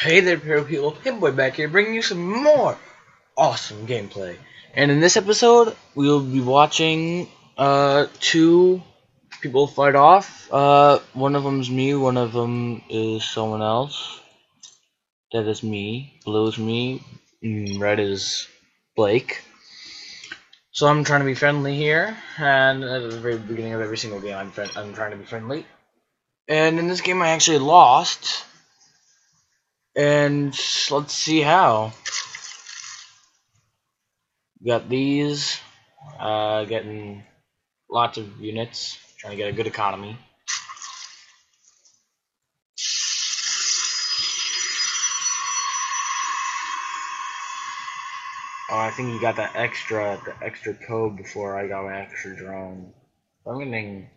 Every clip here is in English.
Hey there, people. Hitboy back here, bringing you some more awesome gameplay. And in this episode, we'll be watching two people fight off. One of them's me, one of them is someone else. That is me. Blue is me. Red is Blake. So I'm trying to be friendly here, and at the very beginning of every single game, I'm trying to be friendly. And in this game, I actually lost. And let's see how. Got these, getting lots of units, trying to get a good economy. Oh, I think you got the extra code before I got my extra drone. I'm getting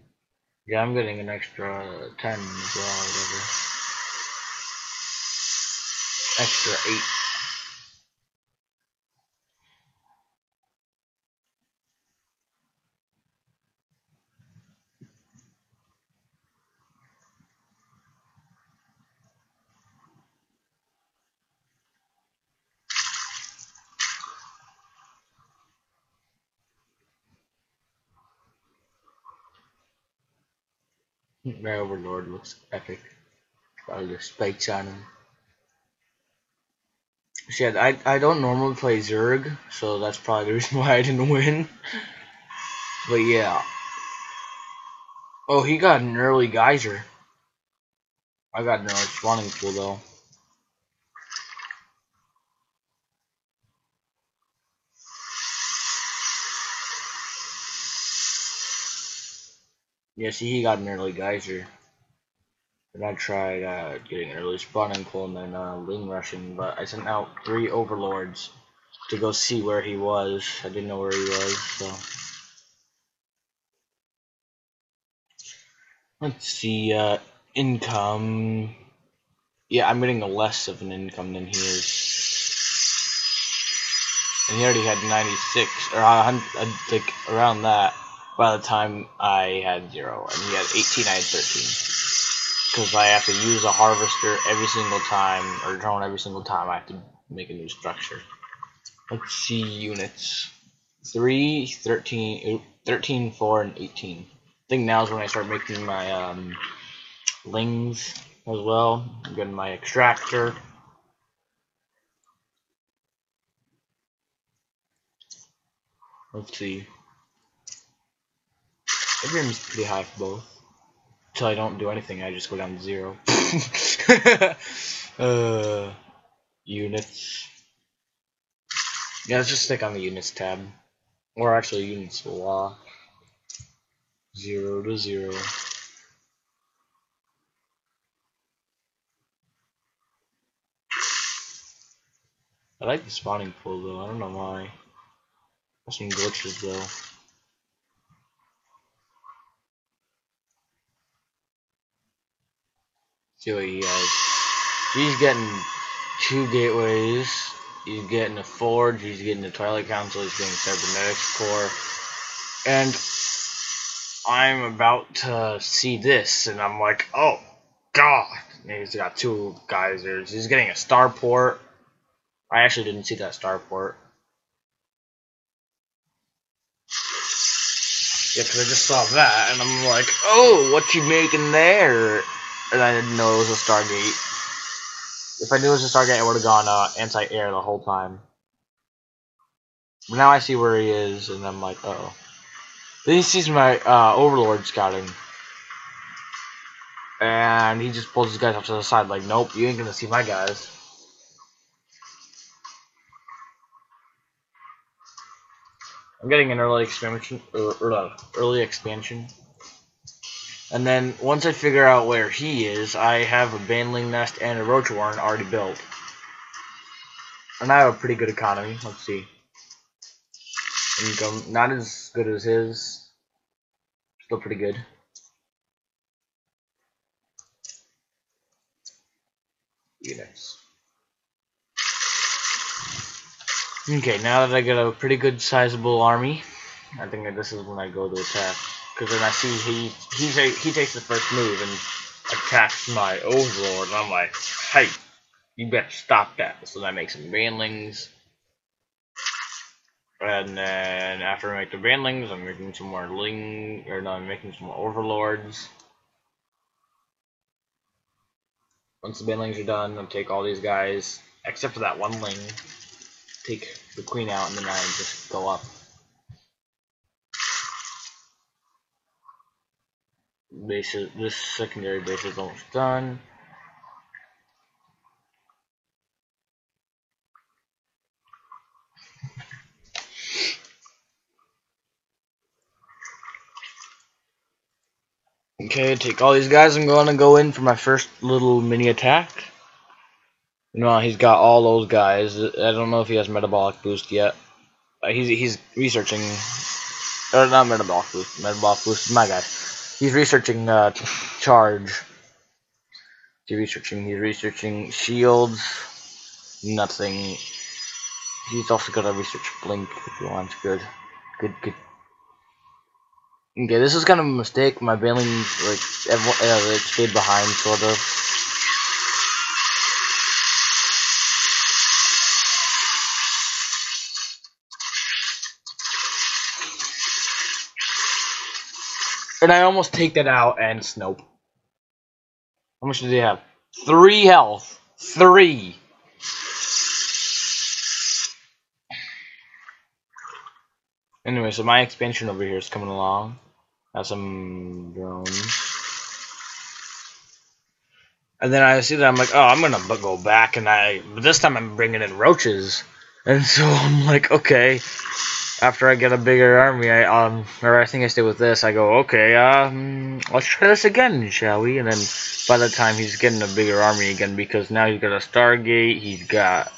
an extra 10 as well, whatever. Extra 8. My Overlord looks epic. Got all the spikes on him. Shit, I don't normally play Zerg, so that's probably the reason why I didn't win. But yeah. Oh, he got an early geyser. I got an early spawning pool though. Yeah, see, he got an early geyser. And I tried getting an early spawning pool and then ling rushing, but I sent out 3 overlords to go see where he was. I didn't know where he was, so. Let's see, income. Yeah, I'm getting less of an income than he is. And he already had 96, or 100, like around that, by the time I had 0. And he had 18, I had 13. Because I have to use a harvester every single time, or drone every single time I have to make a new structure. Let's see units. 3, 13, 13, 4, and 18. I think now is when I start making my lings as well. I'm getting my extractor. Let's see. Everything's pretty high for both. Until I don't do anything, I just go down to 0. Units. Yeah, let's just stick on the units tab. Or actually, units law. 0 to 0. I like the spawning pool though, I don't know why. There's some glitches though. See what he has. He's getting 2 gateways. He's getting a forge. He's getting a Twilight Council. He's getting cybernetics core. And I'm about to see this, and I'm like, oh god! And he's got 2 geysers. He's getting a starport. I actually didn't see that starport. Yeah, because I just saw that, and I'm like, oh, what you making there? And I didn't know it was a Stargate. If I knew it was a Stargate, I would have gone anti-air the whole time. But now I see where he is, and I'm like, uh oh. Then he sees my Overlord scouting. And he just pulls his guys off to the side, like, nope, you ain't gonna see my guys. I'm getting an early expansion. And then, once I figure out where he is, I have a Baneling Nest and a Roach Warren already built. And I have a pretty good economy. Let's see. Income, not as good as his. Still pretty good. Units. Okay, now that I get a pretty good sizable army, I think that this is when I go to attack. Because then I see he takes the first move and attacks my Overlord, and I'm like, hey, You better stop that. So I make some banlings. And then after I make the banlings, I'm making some more I'm making some more overlords. Once the banlings are done, I'll take all these guys, except for that one ling, take the queen out, and then I just go up. This secondary base is almost done. Okay, take all these guys. I'm going to go in for my first little mini attack. No, he's got all those guys. I don't know if he has metabolic boost yet. He's researching. Or not metabolic boost. Metabolic boost is my guy. He's researching charge. He's researching shields. Nothing. He's also got to research blink if he wants. Good. Okay, this is kind of a mistake. My bailing like stayed behind sort of. And I almost take that out and snope. How much did he have? 3 health. 3. Anyway, so my expansion over here is coming along. Have some drones. And then I see that I'm like, oh, I'm gonna go back, and but this time I'm bringing in roaches. And so I'm like, okay. After I get a bigger army, I think I stay with this. I go, okay, let's try this again, shall we? And then by the time he's getting a bigger army again, because now he's got a Stargate, he's got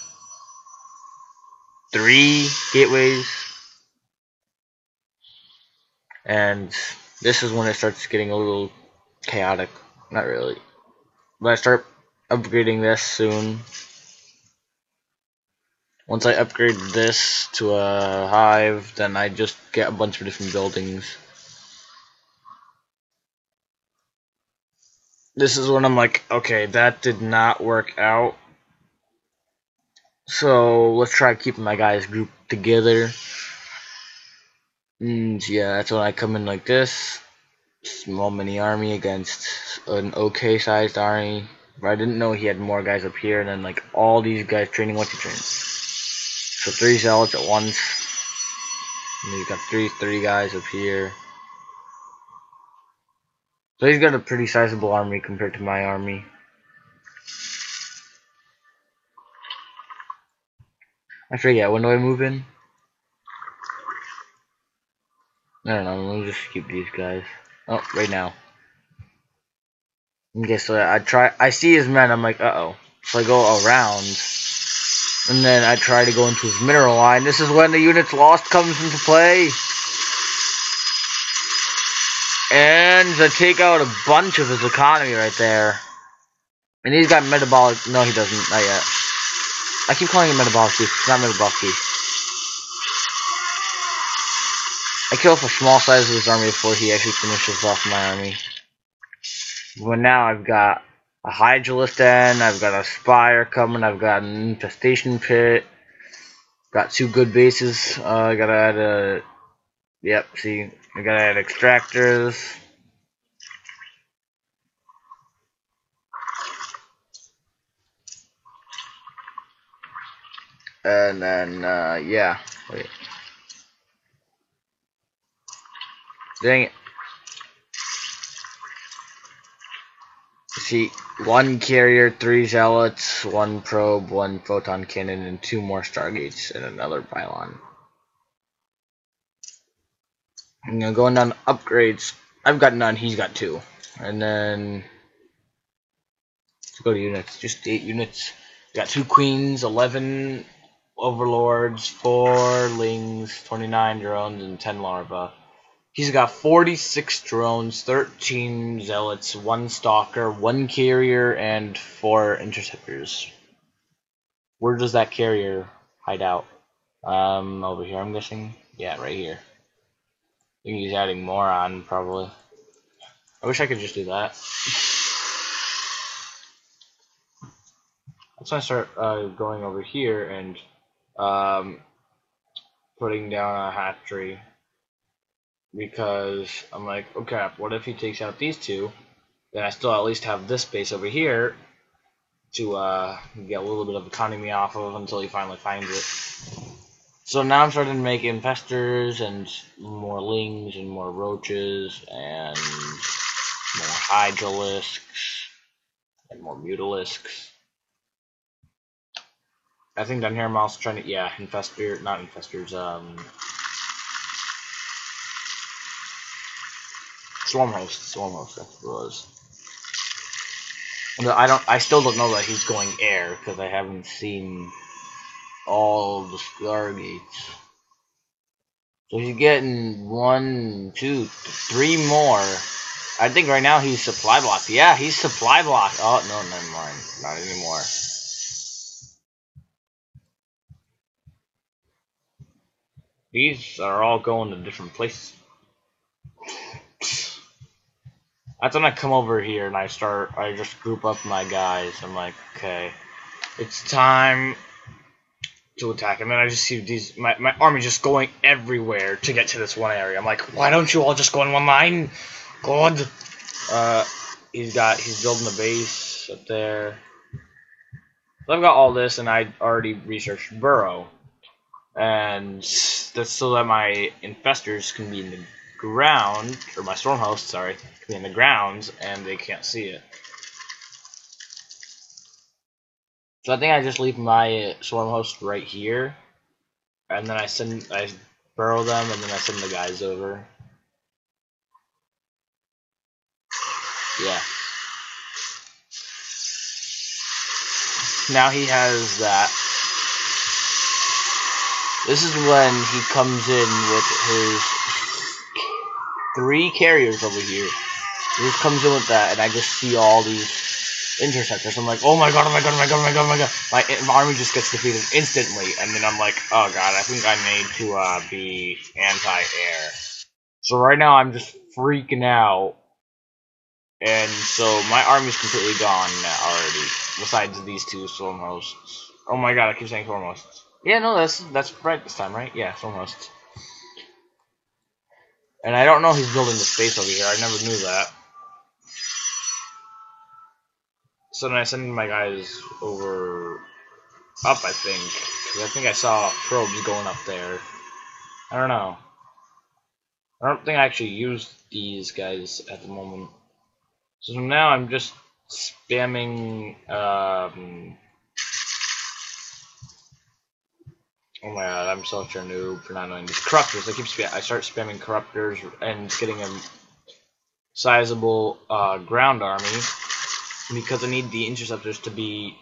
3 gateways, and this is when it starts getting a little chaotic. Not really, but I start upgrading this soon. Once I upgrade this to a hive, then I just get a bunch of different buildings. This is when I'm like, okay, that did not work out. So let's try keeping my guys grouped together. And yeah, that's when I come in like this. Small mini army against an okay sized army. But I didn't know he had more guys up here, and then like all these guys training what you train. So 3 zealots at once. And he's got three guys up here. So he's got a pretty sizable army compared to my army. I forget, when do I move in? I don't know, let me just keep these guys. Oh, right now. Okay, so I see his men, I'm like, uh-oh. So I go around, and then I try to go into his mineral line. This is when the units lost comes into play. And I take out a bunch of his economy right there. And he's got metabolic, no he doesn't, not yet. I keep calling it metabolic beef, it's not metabolic beef. I kill off a small size of his army before he actually finishes off my army. But now I've got a Hydralisk Den, I've got a Spire coming, I've got an Infestation Pit, got 2 good bases, I gotta add a, yep, see, I gotta add extractors. And then, yeah, wait. Dang it. See, 1 carrier, 3 zealots, 1 probe, 1 photon cannon, and 2 more stargates, and another pylon. And going down to upgrades, I've got none, he's got 2. And then, let's go to units, just 8 units. Got 2 queens, 11 overlords, 4 lings, 29 drones, and 10 larvae. He's got 46 drones, 13 zealots, 1 stalker, 1 carrier, and 4 interceptors. Where does that carrier hide out? Over here, I'm guessing. Yeah, right here. I think he's adding more on, probably. I wish I could just do that. So I start going over here and putting down a hatchery, because I'm like, okay, what if he takes out these two? Then I still at least have this base over here to get a little bit of economy off of until he finally finds it. So now I'm starting to make infestors and more lings and more roaches and more hydralisks and more mutalisks. I think down here I'm also trying to, yeah, infestor, not infestors, swarm host, that's what it was. I still don't know that he's going air, because I haven't seen all the Stargates. So he's getting 1, 2, 3 more. I think right now he's supply blocked. Yeah, he's supply blocked. Oh, no, never mind. Not anymore. These are all going to different places. That's when I come over here and I just group up my guys. I'm like, okay, it's time to attack. And then I just see my army just going everywhere to get to this one area. I'm like, why don't you all just go in one line? God. He's building a base up there. So I've got all this, and I already researched burrow, and that's so that my infestors can be in the ground, or my storm hosts, sorry, can be in the grounds, and they can't see it. So I think I just leave my swarm host right here, and then I burrow them, and then I send the guys over. Yeah. Now he has that. This is when he comes in with his 3 carriers over here. He just comes in with that, and I just see all these interceptors. I'm like, oh my god, oh my god, oh my god, oh my god, oh my god. My army just gets defeated instantly, and then I'm like, oh god, I think I need to be anti-air. So right now I'm just freaking out. And so my army's completely gone already, besides these 2 swarm hosts. Oh my god, I keep saying swarm hosts. Yeah, no, that's right this time, right? Yeah, swarm hosts. And I don't know he's building the space over here. I never knew that. So then I send my guys over up, I think. Because I think I saw probes going up there. I don't know. I don't think I actually used these guys at the moment. So now I'm just spamming, oh my god, I'm such a noob for not knowing these corruptors. I start spamming corruptors and getting a sizable ground army, because I need the interceptors to be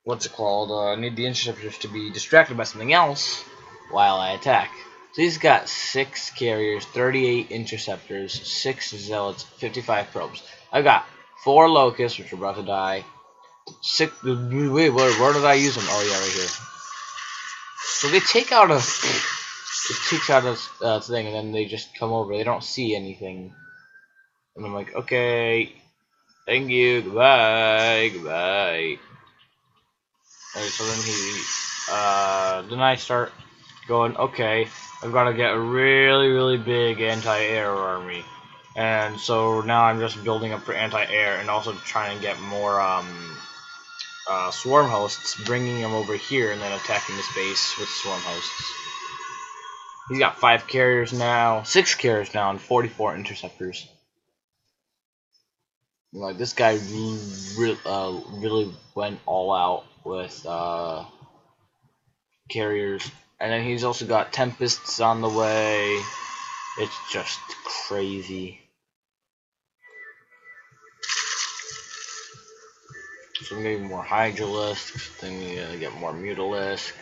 what's it called? I need the interceptors to be distracted by something else while I attack. So he's got 6 carriers, 38 interceptors, 6 zealots, 55 probes. I've got 4 locusts, which are about to die. 6. Wait, where did I use them? Oh yeah, right here. So they take out a. It takes out a thing, and then they just come over. They don't see anything, and I'm like, okay, thank you, goodbye, goodbye. Alright, so then then I start going, okay, I've got to get a really, really big anti-air army. And so now I'm just building up for anti-air and also trying to get more swarm hosts, bringing them over here and then attacking this base with swarm hosts. He's got 5 carriers now, 6 carriers now, and 44 interceptors. Like, this guy really went all out with carriers. And then he's also got Tempests on the way. It's just crazy. So maybe more Hydralisks, then we get more Mutalisks.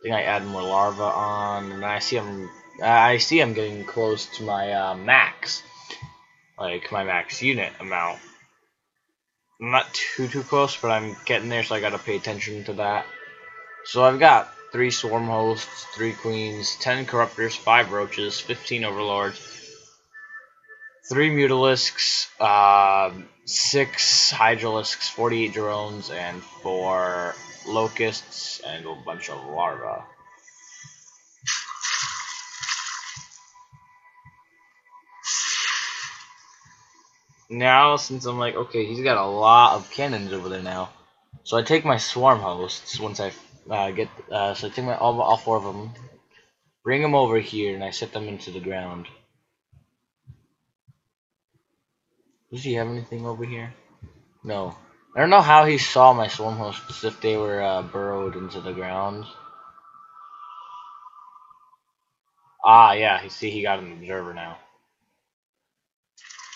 Then I add more larvae on, and I see I'm getting close to my max. Like, my max unit amount. I'm not too close, but I'm getting there, so I gotta pay attention to that. So I've got 3 swarm hosts, 3 queens, 10 corruptors, 5 roaches, 15 overlords, 3 Mutalisks, 6 Hydralisks, 48 drones, and 4 Locusts, and a bunch of larvae. Now, since I'm like, okay, he's got a lot of cannons over there now, so I take my swarm hosts once I so I take all 4 of them, bring them over here, and I set them into the ground. Does he have anything over here? No. I don't know how he saw my swarm hosts if they were burrowed into the ground. Ah, yeah. He got an observer now.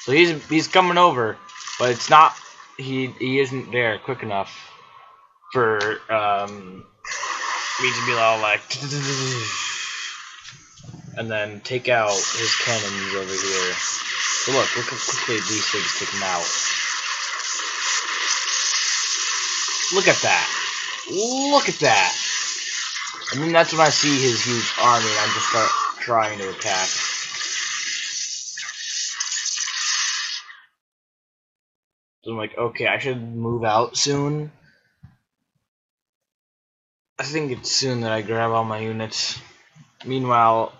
So he's coming over, but it's not. He isn't there quick enough for me to be all like, and then take out his cannons over here. So look how quickly these things take him out. Look at that. Look at that. And then that's when I see his huge army and I just start trying to attack. So I'm like, okay, I should move out soon. I think it's soon that I grab all my units. Meanwhile,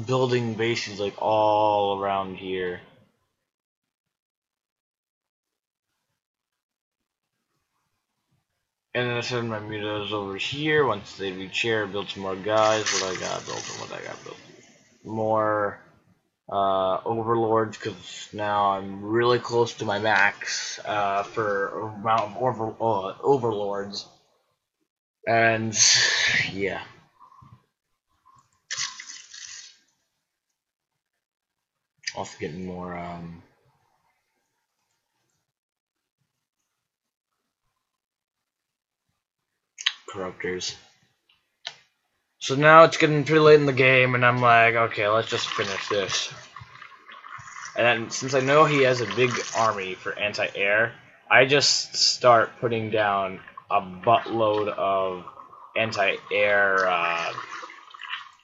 building bases like all around here. And then I send my mutas over here. Once they reach here, build some more guys. What I got built and what I got built. More overlords, because now I'm really close to my max for amount of overlords. And yeah. Also getting more corruptors. So now it's getting pretty late in the game, and I'm like, okay, let's just finish this. And then, since I know he has a big army for anti-air, I just start putting down a buttload of anti-air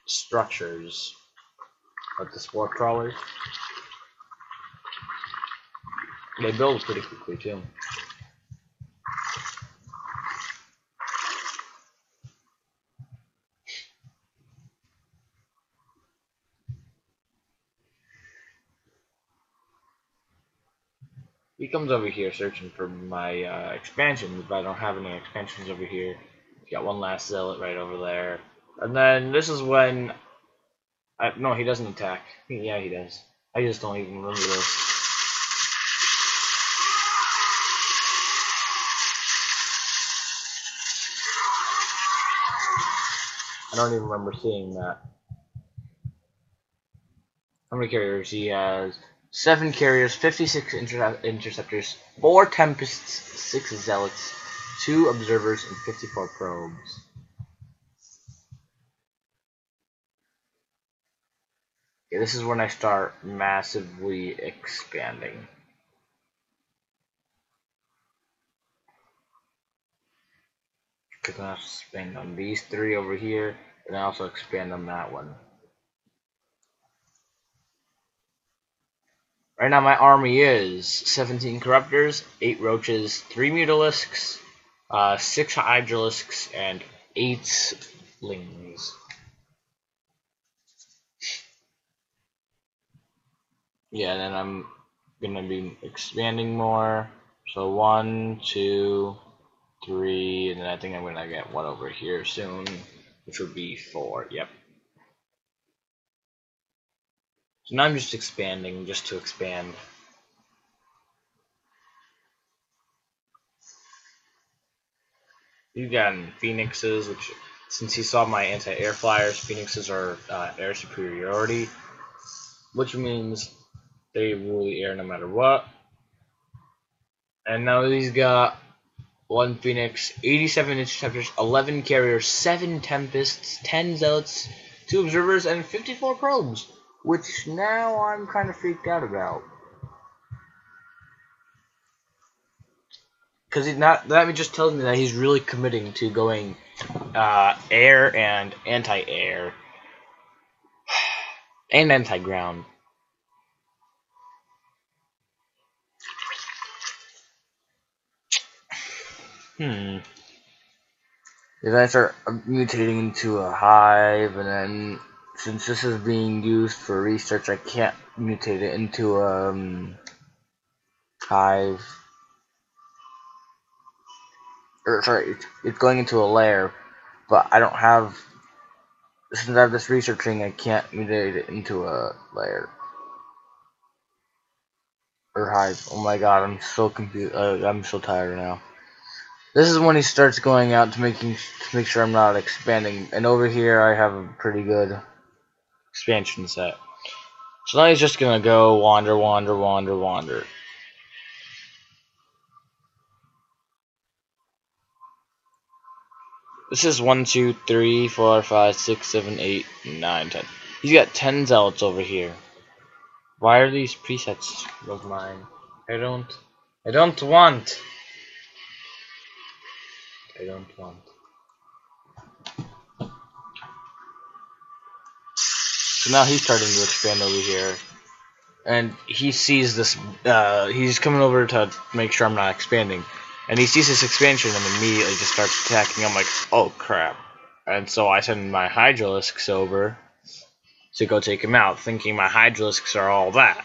structures, like the spore crawlers. They build pretty quickly too. He comes over here searching for my expansions, but I don't have any expansions over here. Got one last zealot right over there. And then this is when... no, he doesn't attack. Yeah, he does. I just don't even remember this. I don't even remember seeing that. How many carriers? He has 7 carriers, 56 interceptors, 4 tempests, 6 zealots, 2 observers, and 54 probes. Okay, this is when I start massively expanding. Because I have to expand on these 3 over here, and I also expand on that one. Right now my army is 17 corruptors, 8 roaches, 3 mutalisks, 6 hydralisks, and 8 lings. Yeah, then I'm gonna be expanding more. So 1, 2, 3, and then I think I'm gonna get 1 over here soon, which would be 4. Yep. So now I'm just expanding, just to expand. You've gotten phoenixes, which, since he saw my anti-air flyers, phoenixes are air superiority, which means they rule the air no matter what. And now he's got 1 phoenix, 87 interceptors, 11 carriers, 7 tempests, 10 zealots, 2 observers, and 54 probes, which now I'm kind of freaked out about. Because that just tells me that he's really committing to going air and anti-air and anti-ground. And then I start mutating into a hive, and then since this is being used for research, I can't mutate it into a hive. Or sorry, it's going into a lair, but I don't have. Since I have this researching, I can't mutate it into a lair or hive. Oh my god, I'm so confused. I'm so tired now. This is when he starts going out to make sure I'm not expanding. And over here, I have a pretty good expansion set. So now he's just gonna go wander, wander, wander, wander. This is 1, 2, 3, 4, 5, 6, 7, 8, 9, 10. He's got 10 zealots over here. Why are these presets of mine? I don't want. I don't want. So now he's starting to expand over here. And he sees this, he's coming over to make sure I'm not expanding. And he sees this expansion and immediately just starts attacking. I'm like, oh crap. And so I send my Hydralisks over to go take him out, thinking my Hydralisks are all that.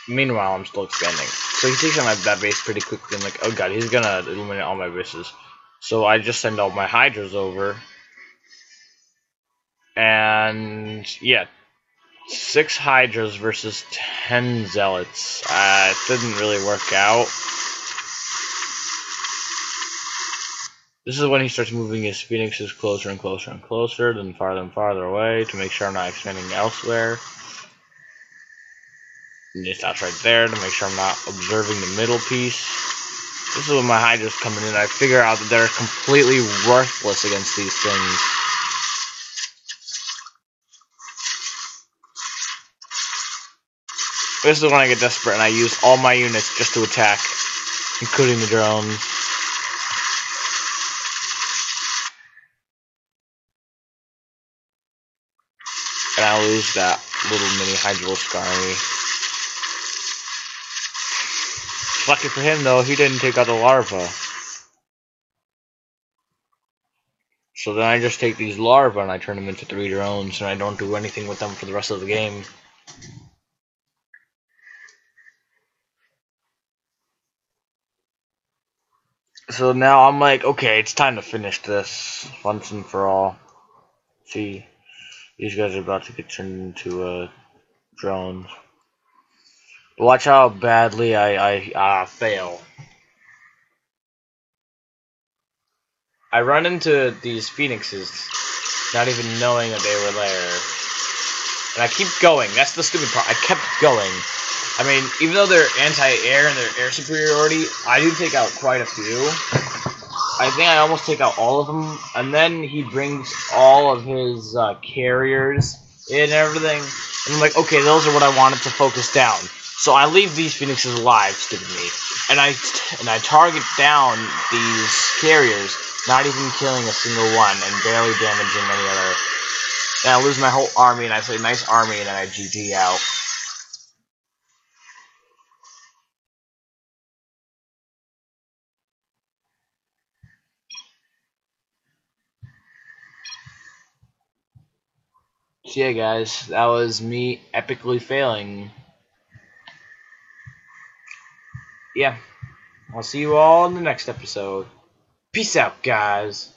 Meanwhile, I'm still expanding. So he takes out that base pretty quickly. I'm like, oh god, he's gonna eliminate all my bases. So I just send all my Hydras over. And yeah, 6 Hydras versus 10 Zealots. It didn't really work out. This is when he starts moving his Phoenixes closer and closer and closer, then farther and farther away to make sure I'm not expanding elsewhere. And he stops right there to make sure I'm not observing the middle piece. This is when my Hydras coming in. I figure out that they're completely worthless against these things. This is when I get desperate and I use all my units just to attack, including the drones. And I lose that little mini Hydralisk army. Lucky for him though, he didn't take out the larva. So then I just take these larvae and I turn them into 3 drones, and I don't do anything with them for the rest of the game. So now I'm like, okay, it's time to finish this once and for all. See, these guys are about to get turned into drones. But watch how badly I fail. I run into these phoenixes, not even knowing that they were there. And I keep going. That's the stupid part. I kept going. I mean, even though they're anti-air and they're air superiority, I do take out quite a few. I think I almost take out all of them. And then he brings all of his carriers in and everything. And I'm like, okay, those are what I wanted to focus down. So I leave these phoenixes alive, stupidly. And I target down these carriers, not even killing a single one, and barely damaging any other. And I lose my whole army, and I say nice army, and then I GG out. So yeah, guys, that was me epically failing. Yeah, I'll see you all in the next episode. Peace out, guys.